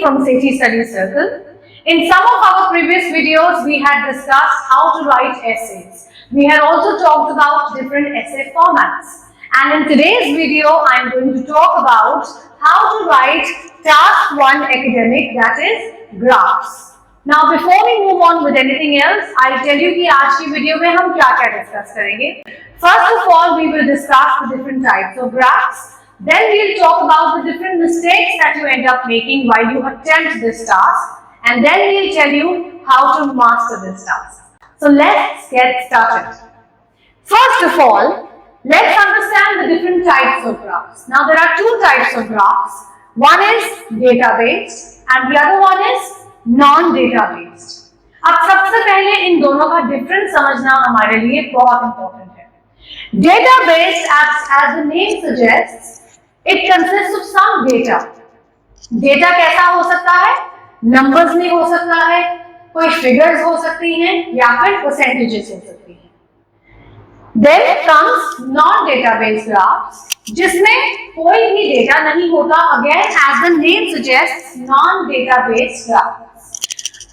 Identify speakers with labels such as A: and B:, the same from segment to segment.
A: from Sethi Study Circle. In some of our previous videos, we had discussed how to write essays. We had also talked about different essay formats. And in today's video, I am going to talk about how to write Task 1 academic, that is graphs. Now, before we move on with anything else, I'll tell you कि आज की video में हम क्या-क्या discuss करेंगे. First of all, we will discuss the different types of graphs. Then we'll talk about the different mistakes that you end up making while you attempt this task. And then we'll tell you how to master this task. So let's get started. First of all, let's understand the different types of graphs. Now there are two types of graphs. One is data-based and the other one is non-data-based. अब सबसे पहले इन दोनों का difference समझना हमारे लिए बहुत important है. Data-based, as the name suggests, it consists of some data. Data कैसा हो सकता है? नंबर्स में हो सकता है, कोई फिगर्स हो सकती हैं या फिर परसेंटेजेस हो सकती हैं. Then comes non-data-based graphs, जिसमें कोई भी डेटा नहीं होता. Again, as the name suggests, non-data-based graphs.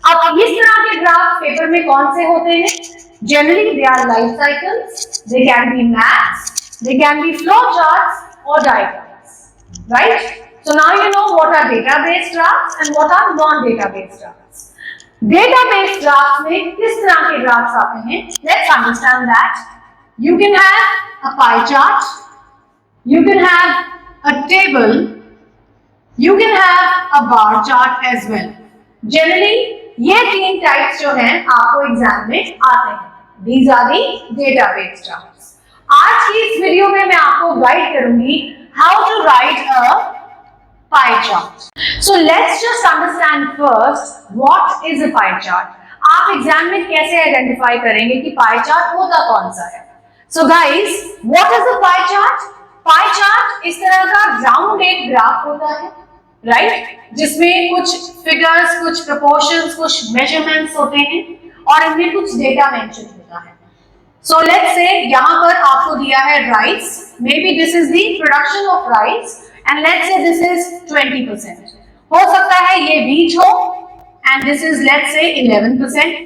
A: अब इस तरह के ग्राफ पेपर में कौन से होते हैं? Generally, they are life cycles. They can be maps. They can be flow charts or diagrams. Right? So now you know what are data-based graphs and what are non-data-based graphs. Data-based graphs में किस तरह के graphs आते हैं? Let's understand that. You can have a pie chart. You can have a table. You can have a bar chart as well. Generally, ये तीन types जो हैं आपको एग्जाम में आते हैं. These are the data-based graphs. आज की इस वीडियो में मैं आपको गाइड करूंगी how to write a pie chart. So let's just understand first what is a pie chart. आप एग्जाम में कैसे आइडेंटिफाई करेंगे कि पाई चार्ट होता कौन सा है? So guys, what is a pie chart? Pie chart इस तरह का राउंडेड ग्राफ होता है, राइट? जिसमें कुछ फिगर्स, कुछ प्रोपोर्शंस, कुछ मेजरमेंट्स होते हैं और इनमें कुछ डेटा मेंशन होता है. So let's say यहाँ पर आपको दिया है rice. Maybe this is the production of rice and let's say this is 20%. हो सकता है ये बीज हो and this is let's say 11%.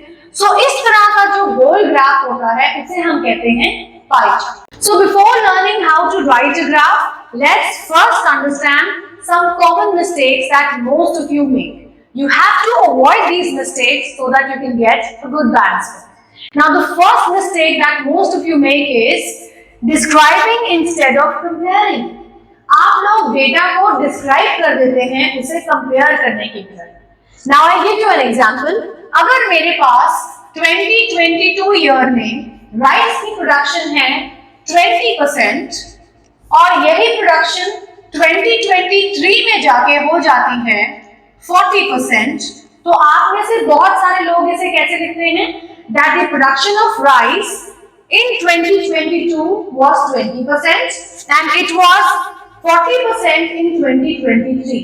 A: So इस तरह का जो गोल ग्राफ होता है उसे हम कहते हैं pie chart. So before learning how to write a graph, let's first understand some common mistakes that most of you make. You have to avoid these mistakes so that you can get a good balance. Now the first mistake that most of you make is describing instead of comparing. आप लोग data को describe कर देते हैं उसे compare करने की बजाय. Now I give you an example. अगर मेरे पास 2022 ईयर में राइस की प्रोडक्शन है 20% और यही प्रोडक्शन 2023 में जाके हो जाती है 40%, तो आप में से बहुत सारे लोग इसे कैसे लिखते हैं? That the production of rice in 2022 was 20% and it was 40% in 2023.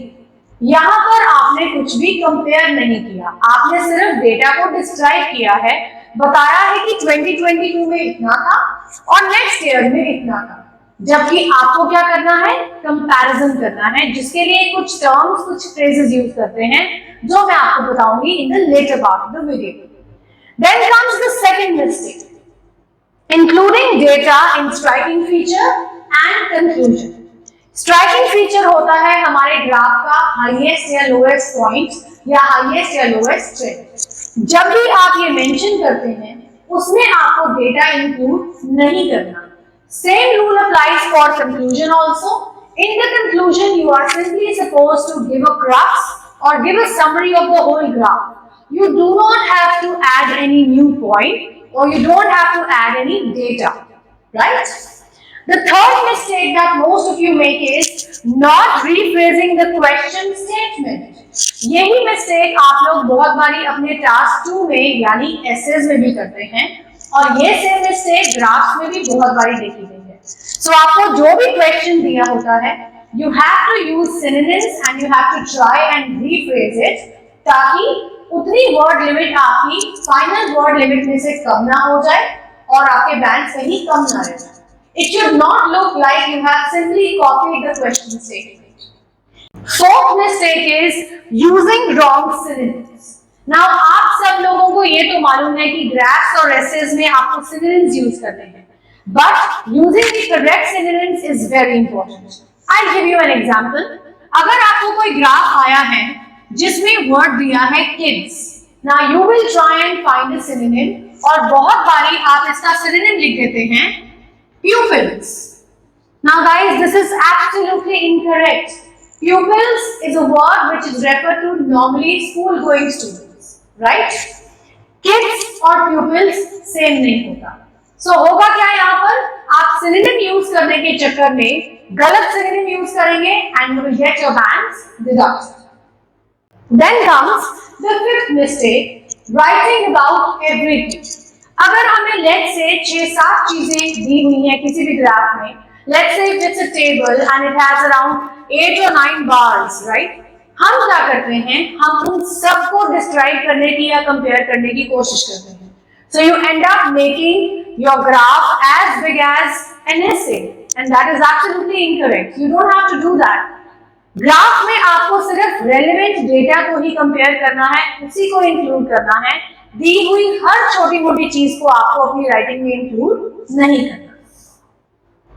A: यहाँ पर आपने कुछ भी कंपेयर नहीं किया, आपने सिर्फ डेटा को डिस्क्राइब किया है, बताया है कि 2022 में इतना था और नेक्स्ट ईयर में इतना था. जबकि आपको क्या करना है? कंपैरिजन करना है, जिसके लिए कुछ टर्म्स, कुछ फ्रेजेस यूज करते हैं जो मैं आपको बताऊंगी in the latter part of the video. Then comes the second mistake, including data in striking feature and conclusion. Striking feature होता है हमारे ग्राफ का हाईएस्ट या लोएस्ट पॉइंट या हाईएस्ट या लोएस्ट ट्रेंड. जब भी आप ये मेंशन करते हैं उसमें आपको डेटा इंक्लूड नहीं करना. Same rule applies for conclusion also. In the conclusion, you are simply supposed to give a crux or give a summary of the whole graph. You do not have to add any new point or you don't have to add any data, right? The third mistake that most of you make is not rephrasing the question statement. यही mistake आप लोग बहुत बारी अपने task 2 में यानी essays में भी करते हैं और ये same mistake graphs में भी बहुत बारी देखी गई है. So आपको जो भी question दिया होता है, you have to use synonyms and you have to try and rephrase it ताकि उतनी वर्ड लिमिट आपकी फाइनल वर्ड लिमिट में से कम ना हो जाए और आपके बैंक्स कहीं कम ना रह जाए. It should not look like you have simply copied the question statement. Fourth mistake is using wrong synonyms. Now आप सब लोगों को ये तो मालूम है कि graphs और essays में आपको synonyms यूज करने हैं, but using the correct synonyms is very important. I'll give you an example. अगर आपको कोई ग्राफ आया है जिसमें वर्ड दिया है kids, now you will try and find a synonym और बहुत बारी आप इसका synonym लिख देते हैं pupils. Now guys, this is absolutely incorrect. Pupils is a word which is referred to normally school going students, right? Kids और pupils same नहीं होता. So होगा क्या यहाँ पर? आप synonym यूज करने के चक्कर में गलत synonym यूज करेंगे and you will get your bands deducted. Then comes the fifth mistake, writing about everything. अगर हमें let's say 6-7 चीजें दी हुई हैं किसी भी ग्राफ में, let's say if it's a table and it has around 8 or 9 bars, right? हम क्या करते हैं? हम उन सबको डिस्क्राइब करने की या कंपेयर करने की कोशिश करते हैं. So you end up making your graph as big as an essay, and that is absolutely incorrect. You don't have to do that. Graph में आपको सिर्फ रेलेवेंट डेटा को ही कंपेयर करना है, उसी को इंक्लूड करना है. दी हुई हर छोटी मोटी चीज को आपको अपनी राइटिंग में इंक्लूड नहीं करना.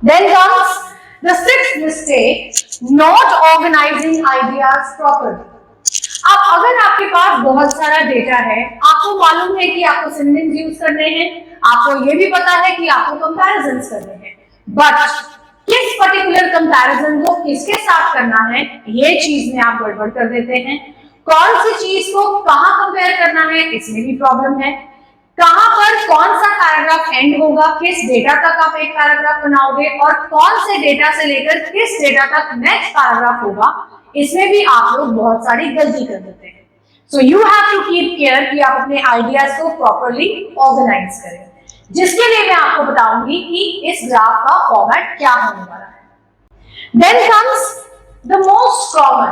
A: Then comes the sixth mistake, not organizing ideas properly. अब अगर आपके पास बहुत सारा डेटा है, आपको मालूम है कि आपको सिनोनिम्स यूज करने हैं, आपको ये भी पता है कि आपको कंपैरिजंस करने हैं, बट किस पर्टिकुलर कंपैरिजन को किसके साथ करना है, ये चीज में आप गड़बड़ कर देते हैं. कौन सी चीज को कहां कंपेयर करना है, इसमें भी प्रॉब्लम है. कहां पर कौन सा पैराग्राफ एंड होगा, किस डेटा तक आप एक पैराग्राफ बनाओगे और कौन से डेटा से लेकर किस डेटा तक नेक्स्ट पैराग्राफ होगा, इसमें भी आप लोग बहुत सारी गलती कर देते हैं. So you have to keep care कि आप अपने आइडियाज को प्रॉपर्ली ऑर्गेनाइज करें, जिसके लिए मैं आपको बताऊंगी कि इस ग्राफ का फॉर्मेट क्या होने वाला है. Then comes the most common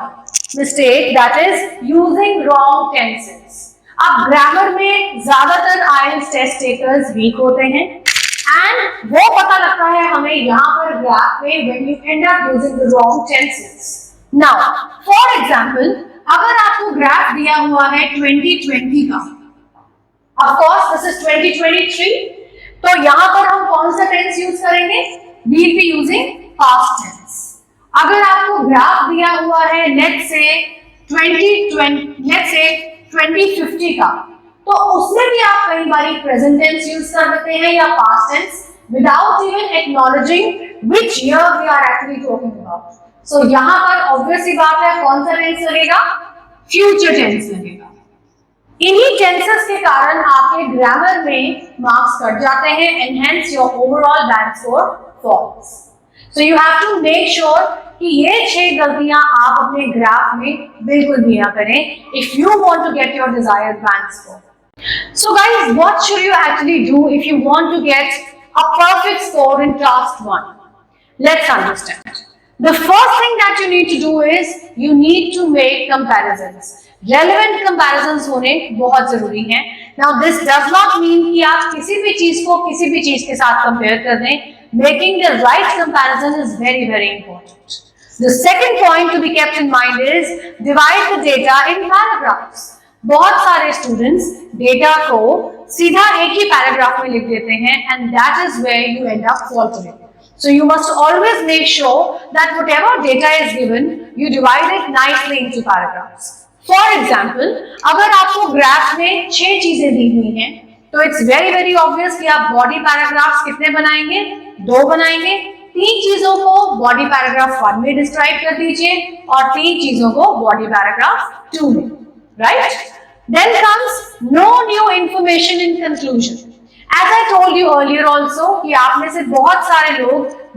A: mistake, that is using wrong tenses. अब ग्रामर में ज्यादातर आईएलटीएस टेस्ट टेकर्स वीक होते हैं एंड वो पता लगता है हमें यहाँ पर ग्राफ में when you end up using the wrong tenses. Now, for example, अगर आपको ग्राफ दिया हुआ है 2020 का, of course this is 2023, तो यहाँ पर हम कौन सा टेंस यूज करेंगे? We will be using past tense. अगर आपको ग्राफ दिया हुआ है let's say 2050 का, तो उसमें भी आप कई बार प्रेजेंट टेंस यूज कर देते हैं या past tense without even acknowledging which year we are actually talking about. So यहाँ पर ऑब्वियस सी बात है, कौन सा टेंस लगेगा? फ्यूचर टेंस लगेगा. इन्हीं टेंसेस के कारण आपके ग्रामर में मार्क्स कट जाते हैं and hence your overall band score falls. So you have to make sure कि ये 6 गलतियां आप अपने ग्राफ में बिल्कुल भी ना करें if you want to get your desired bank score. So guys, what should you actually do if you want to get a perfect score in task 1? Let's understand. The first thing that you need to do is you need to make comparisons. Relevant comparisons होने बहुत जरूरी हैं. Now this does not mean कि आप किसी भी चीज को किसी भी चीज के साथ कंपेयर कर दें. Making the right comparison is very very important. The second point to be kept in mind is divide the data in paragraphs. बहुत सारे students data को सीधा एक ही paragraph में लिख देते हैं and that is where you end up faltering. So you must always make sure that whatever data is given, you divide it nicely into paragraphs. For example, अगर आपको ग्राफ में 6 चीजें दी हुई हैं, तो it's very very obvious कि आप body paragraphs कितने बनाएंगे? 2 बनाएंगे. 3 चीजों को बॉडी पैराग्राफ 1 में डिस्क्राइब कर दीजिए और 3 चीजों को बॉडी पैराग्राफ 2 में, right? Then comes no new information in conclusion. As I told you earlier also कि आप में से बहुत सारे लोग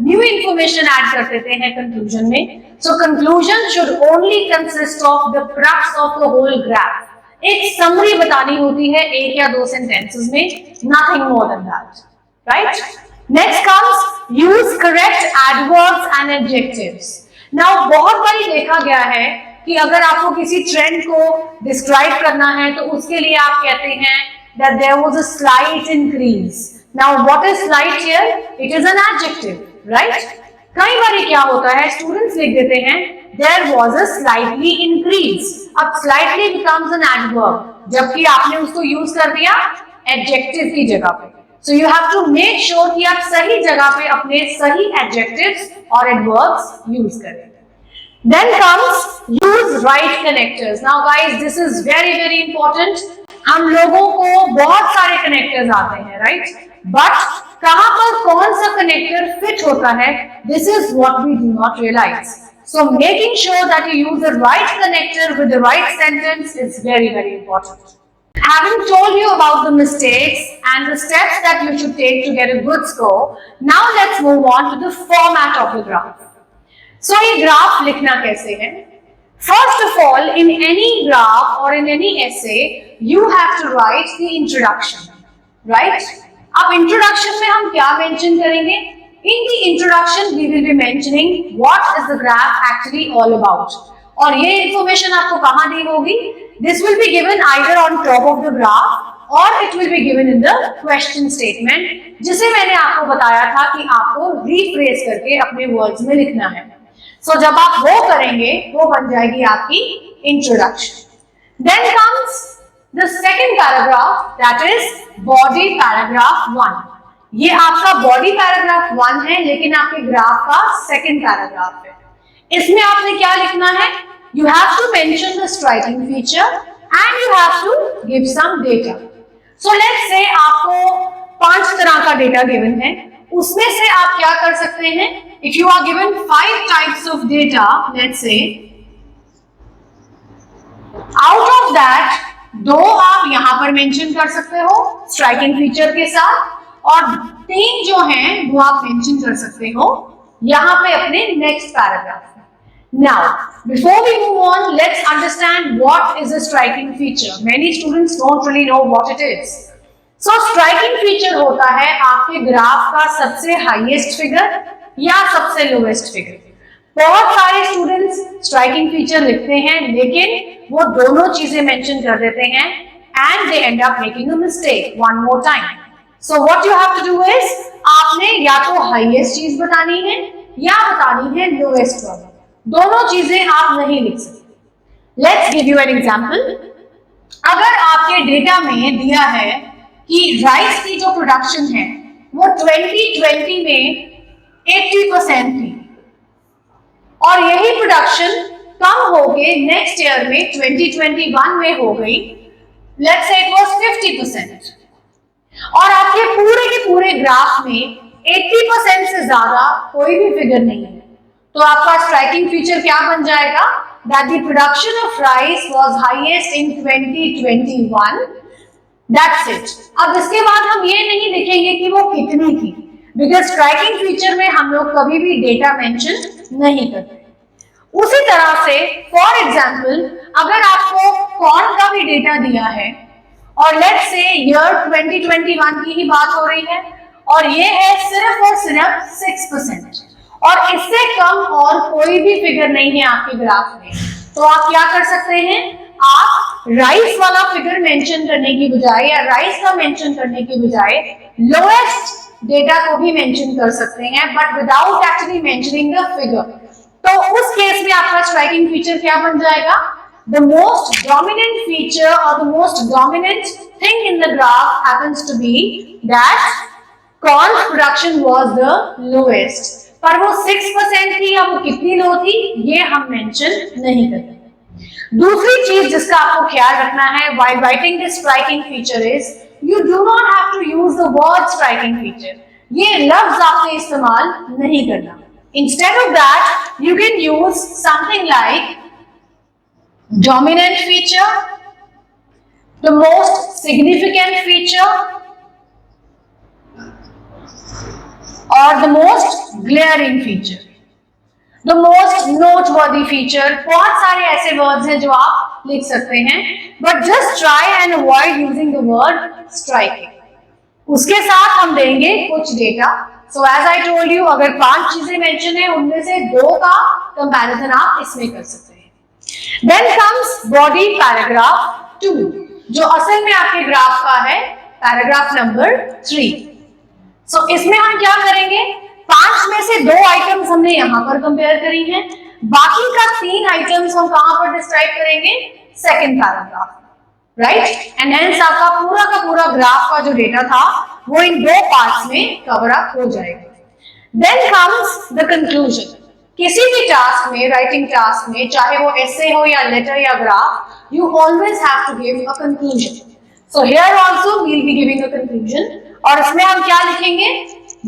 A: न्यू इंफॉर्मेशन ऐड कर देते हैं कंक्लूजन में. सो conclusion should only consist of the crux of the whole graph. एक समरी बतानी होती है 1 या 2 सेंटेंसेस में, nothing more than that, right? Next comes use correct adverbs and adjectives. Now बहुत बारी देखा गया है कि अगर आपको किसी ट्रेंड को डिस्क्राइब करना है तो उसके लिए आप कहते हैं that there was a slight increase. Now what is slight here? It is an adjective, right? कई बार क्या होता है, स्टूडेंट्स लिख देते हैं there was a slightly increase. अब स्लाइटली बिकम्स एन एडवर्ब, जबकि आपने उसको यूज कर दिया एडजेक्टिव की जगह पे। So you have to make sure कि आप सही जगह पे अपने सही एडजेक्टिव्स और एडवर्ब्स यूज करें। Then comes use right connectors. Now guys, this is very important. हम लोगों को बहुत सारे connectors आते हैं, right? But कहाँ पर कौन सा connector fit होता है, this is what we do not realize. So making sure that you use the right connector with the right sentence is very important. Having told you about the mistakes and the steps that you should take to get a good score, now let's move on to the format of the graph. So ये graph लिखना कैसे है? First of all, in any graph or in any essay, you have to write the introduction, right? अब introduction में हम क्या mention करेंगे? In the introduction, we will be mentioning what is the graph actually all about. और ये information आपको कहाँ दी होगी? This will be given either on top of the graph or it will be given in the question statement, जिसे मैंने आपको बताया था कि आपको rephrase करके अपने words में लिखना है। So जब आप वो करेंगे वो बन जाएगी आपकी introduction. Then comes the second paragraph, that is body paragraph 1. ये आपका body paragraph 1 है, लेकिन आपके ग्राफ का second paragraph है। इसमें आपने क्या लिखना है? You have to mention the striking feature and you have to give some data. So let's say आपको 5 तरह का डेटा गिवन है, उसमें से आप क्या कर सकते हैं? If you are given 5 types of data, let's say, out of that 2 आप यहां पर मेंशन कर सकते हो स्ट्राइकिंग फीचर के साथ, और 3 जो हैं वो आप मेंशन कर सकते हो यहां पे अपने नेक्स्ट पैराग्राफ में। Now, before we move on, let's understand what is a striking feature. Many students don't really know what it is. So, striking feature होता है आपके ग्राफ का सबसे हाईएस्ट फिगर या सबसे लोएस्ट फिगर। बहुत सारे स्टूडेंट्स स्ट्राइकिंग फीचर लिखते हैं, लेकिन वो दोनों चीजें मेंशन कर देते हैं and they end up making a mistake one more time. So what you have to do is, आपने या तो हाईएस्ट चीज बतानी है या बतानी है लोएस्ट वाली, दोनों चीजें आप नहीं लिख सकते। Let's give you an example. अगर आपके डेटा में दिया है कि राइस की जो प्रोडक्शन है वो 2020 में 80% थी और यही प्रोडक्शन कम होके नेक्स्ट ईयर में 2021 में हो गई, लेट्स से इट वाज 50%, और आपके पूरे के पूरे ग्राफ में 80% से ज्यादा कोई भी फिगर नहीं है, तो आपका स्ट्राइकिंग फीचर क्या बन जाएगा? That the production of rice was highest in 2021, that's it. अब इसके बाद हम ये नहीं लिखेंगे कि वो कितनी थी, बिकॉज स्ट्राइकिंग फीचर में हम लोग कभी भी डेटा मेंशन नहीं करते। उसी तरह से फॉर एग्जांपल, अगर आपको कॉर्न का भी डेटा दिया है और लेट्स से ईयर 2021 की ही बात हो रही है और ये है सिर्फ और सिर्फ 6%, और इससे कम और कोई भी फिगर नहीं है आपके ग्राफ में, तो आप क्या कर सकते हैं? आप राइस वाला फिगर मेंशन करने की बजाय या राइस का मेंशन करने की बजाय लोएस्ट डेटा को भी मेंशन कर सकते हैं, but without actually mentioning the figure. तो उस केस में आपका स्ट्राइकिंग फीचर क्या बन जाएगा? द मोस्ट डोमिनेंट फीचर और the most dominant thing in the graph happens to be that corn production was the lowest, पर वो 6% थी या वो कितनी लो थी ये हम मेंशन नहीं करते। दूसरी चीज जिसका आपको ख्याल रखना है while writing this striking feature is you do not have to use the word striking feature. ये लफ्ज आपने इस्तेमाल नहीं करना। Instead of that, you can use something like dominant feature, the most significant feature, or the most glaring feature, the most noteworthy feature। बहुत सारे ऐसे words हैं जो आप लिख सकते हैं, but just try and avoid using the word striking। उसके साथ हम देंगे कुछ data. So as I told you, अगर 5 चीजें मेंशन है उनमें से 2 का कंपैरिजन आप इसमें कर सकते हैं। Then comes body paragraph 2, जो असल में आपके ग्राफ का है पैराग्राफ नंबर 3। So इसमें हम क्या करेंगे? 5 में से 2 आइटम्स हमने यहाँ पर कंपेयर करी हैं, बाकी का 3 आइटम्स हम कहां पर डिस्क्राइब करेंगे, second paragraph, right. And hence आपका पूरा का पूरा ग्राफ का जो डेटा था वो इन 2 पार्ट्स में कवर अप हो जाएगा। Then comes the conclusion. किसी भी टास्क में, राइटिंग टास्क में, चाहे वो एसे हो या लेटर या graph, you always have to give a conclusion. So here also we'll be giving a conclusion और इसमें हम क्या लिखेंगे,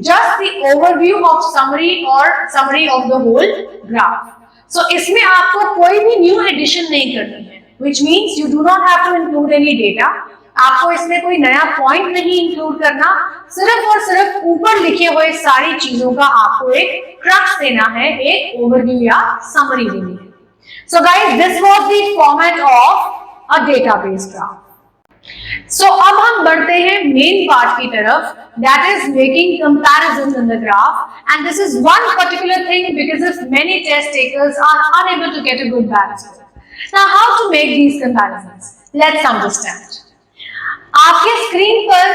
A: just the overview of summary or summary of the whole graph. So इसमें आपको कोई भी new addition नहीं करनी है, which means you do not have to include any data. आपको इसमें कोई नया पॉइंट नहीं इंक्लूड करना, सिर्फ और सिर्फ ऊपर लिखे हुए सारी चीजों का आपको एक क्रक्स देना है, एक ओवरव्यू या समरी देनी है। So guys, this was the format of a database graph. So अब हम बढ़ते हैं मेन पार्ट की तरफ, that is making comparisons in the graph, and this is one particular thing because if many test takers are unable to get a good balance. Now how to make these comparisons? Let's understand. आपके screen पर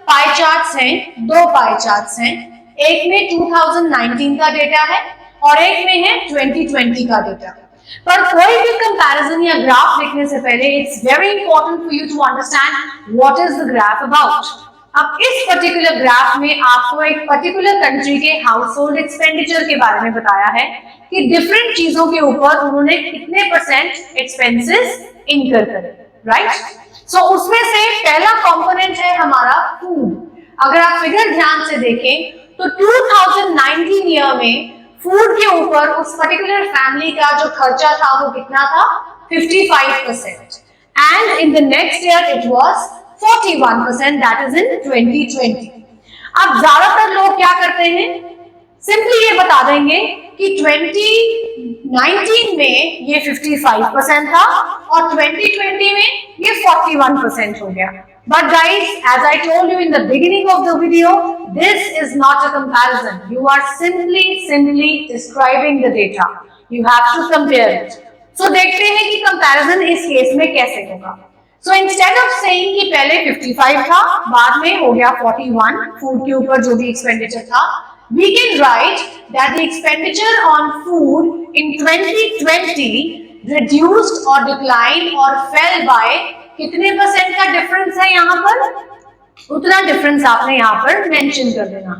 A: pie charts हैं, 2 pie charts हैं, एक में 2019 का data है और एक में है 2020 का डेटा। पर कोई भी कंपैरिजन या ग्राफ लिखने से पहले it's very important for you to understand what is the graph about. अब इस पर्टिकुलर ग्राफ में आपको एक पर्टिकुलर कंट्री के हाउस होल्ड एक्सपेंडिचर के बारे में बताया है कि डिफरेंट चीजों के ऊपर उन्होंने कितने % एक्सपेंसेस इनकर करे, राइट। सो उसमें से पहला कंपोनेंट है हमारा फूड। अगर आप फिगर ध्यान से देखें तो 2019 ईयर में फूड के ऊपर उस पर्टिकुलर फैमिली का जो खर्चा था वो कितना था, 55%, and in the next year it was 41%, that is in 2020। अब ज्यादातर लोग क्या करते हैं, सिंपली ये बता देंगे कि 2019 में ये 55% था और 2020 में ये 41% हो गया। But guys, as I told you in the beginning of the video, this is not a comparison. You are simply describing the data. You have to compare it. So देखते हैं कि comparison इस केस में कैसे होगा। So instead of saying कि पहले 55 था, बाद में हो गया 41, फूड के ऊपर जो भी एक्सपेंडिचर था, we can write that the expenditure on food in 2020 reduced or declined or fell by कितने % का डिफरेंस है यहाँ पर, उतना डिफरेंस आपने यहाँ पर मेंशन कर देना।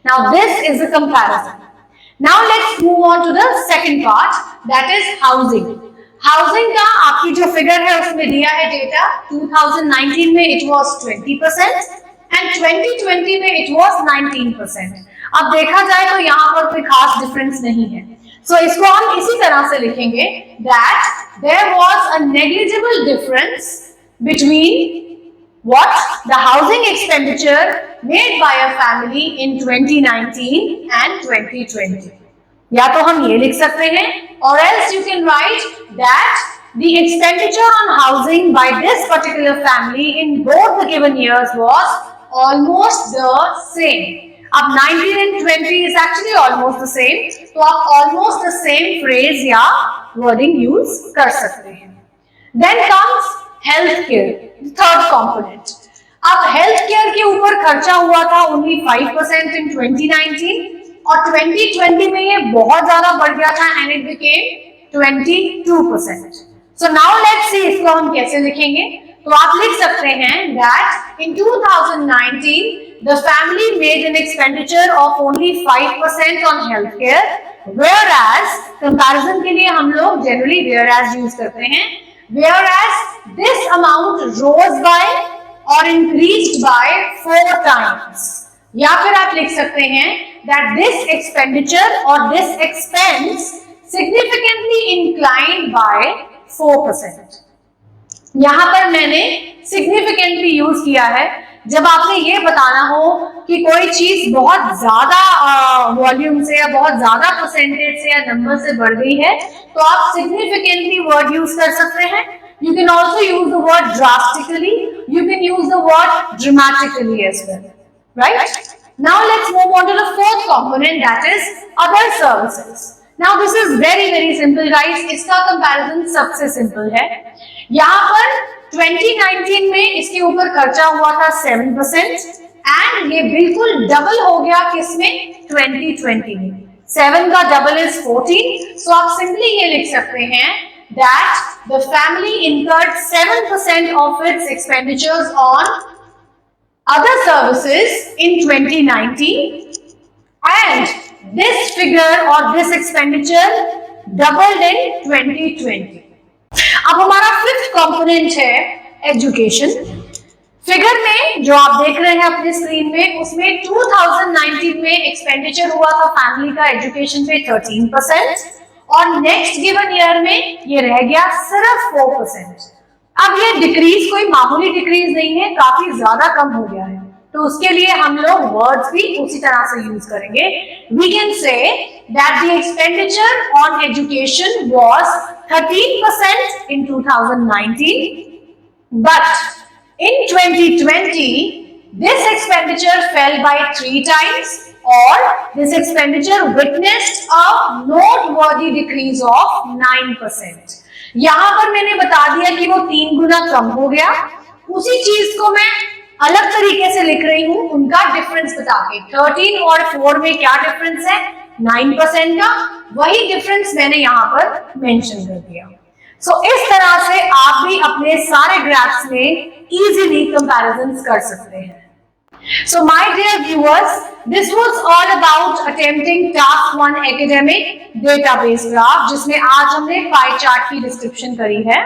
A: Now this is a comparison. Now let's move on to the second part, that is housing. Housing का आपकी जो फिगर है उसमें दिया है डेटा, 2019 में इट वाज 20% एंड 2020 में इट वाज 19%। अब देखा जाए तो यहाँ पर कोई खास डिफरेंस नहीं है, सो इसको हम इसी तरह से लिखेंगे that there was a negligible difference between what the housing expenditure made by a family in 2019 and 2020. या तो हम ये लिख सकते हैं or else you can write that the expenditure on housing by this particular family in both the given years was almost the same. अब 19 and 20 is actually almost the same, तो आप almost the same phrase या wording use कर सकते हैं। Then comes health care, third component. अब health care के ऊपर खर्चा हुआ था only 5% in 2019 और 2020 में ये बहुत ज्यादा बढ़ गया था and it became 22%. So now let's see इसको हम कैसे लिखेंगे। तो आप लिख सकते हैं that in 2019 the family made an expenditure of only 5% on healthcare, whereas comparison के लिए हम लोग generally whereas use करते हैं, whereas this amount rose by or increased by 4 times. या फिर आप लिख सकते हैं that this expenditure or this expense significantly inclined by 4%. यहां पर मैंने significantly यूज किया है जब आपने ये बताना हो कि कोई चीज बहुत ज्यादा वॉल्यूम से या बहुत ज्यादा परसेंटेज से या नंबर से बढ़ गई है तो आप significantly वर्ड यूज कर सकते हैं। You can also use the word drastically. You can use the word dramatically as well, right? Now let's move on to the fourth component, that is other services. Now this is very simple guys. इसका comparison सबसे simple है। यहाँ पर 2019 में इसके ऊपर खर्चा हुआ था 7% एंड ये बिल्कुल डबल हो गया किसमें, 2020 में। 7 का डबल इज 14, सो आप सिंपली ये लिख सकते हैं that the family incurred 7% of its expenditures on other services in 2019 and this figure or this expenditure doubled in 2020. अब हमारा फिफ्थ कंपोनेंट है एजुकेशन। फिगर में जो आप देख रहे हैं अपने स्क्रीन में, उसमें 2019 में एक्सपेंडिचर हुआ था फैमिली का एजुकेशन पे 13% और नेक्स्ट गिवन ईयर में ये रह गया सिर्फ 4%। अब ये डिक्रीज कोई मामूली डिक्रीज नहीं है, काफी ज्यादा कम हो गया है, तो उसके लिए हम लोग वर्ड्स भी उसी तरह से यूज करेंगे। We can say that the expenditure on education was 13% in 2019, but in 2020 this expenditure fell by 3 times or this expenditure witnessed a noteworthy decrease of 9%. यहां पर मैंने बता दिया कि वो 3 गुना कम हो गया, उसी चीज को मैं अलग तरीके से लिख रही हूं, उनका डिफरेंस बता के। 13 और 4 में क्या डिफरेंस है, 9% का, वही डिफरेंस मैंने यहां पर मेंशन कर दिया। सो इस तरह से आप भी अपने सारे ग्राफ्स में इजीली कंपैरिजंस कर सकते हैं। So my dear viewers, this was all about attempting task 1 academic database graph, जिसमें आज हमने पाई चार्ट की डिस्क्रिप्शन करी है।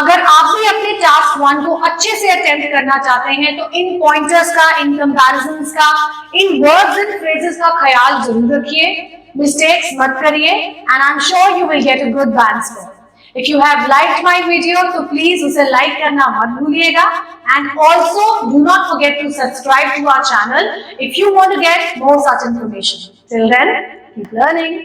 A: अगर आप भी अपने टास्क 1 को अच्छे से अटेम्प्ट करना चाहते हैं तो इन पॉइंटर्स का, इन कंपैरिजंस का, इन वर्ड्स एंड फ्रेजेस का ख्याल जरूर रखिए, मिस्टेक्स मत करिए, and I am sure you will get a good bank score. If you have liked my video, तो please उसे like करना मत भूलिएगा, and also do not forget to subscribe to our channel if you want to get more such information. Till then, keep learning.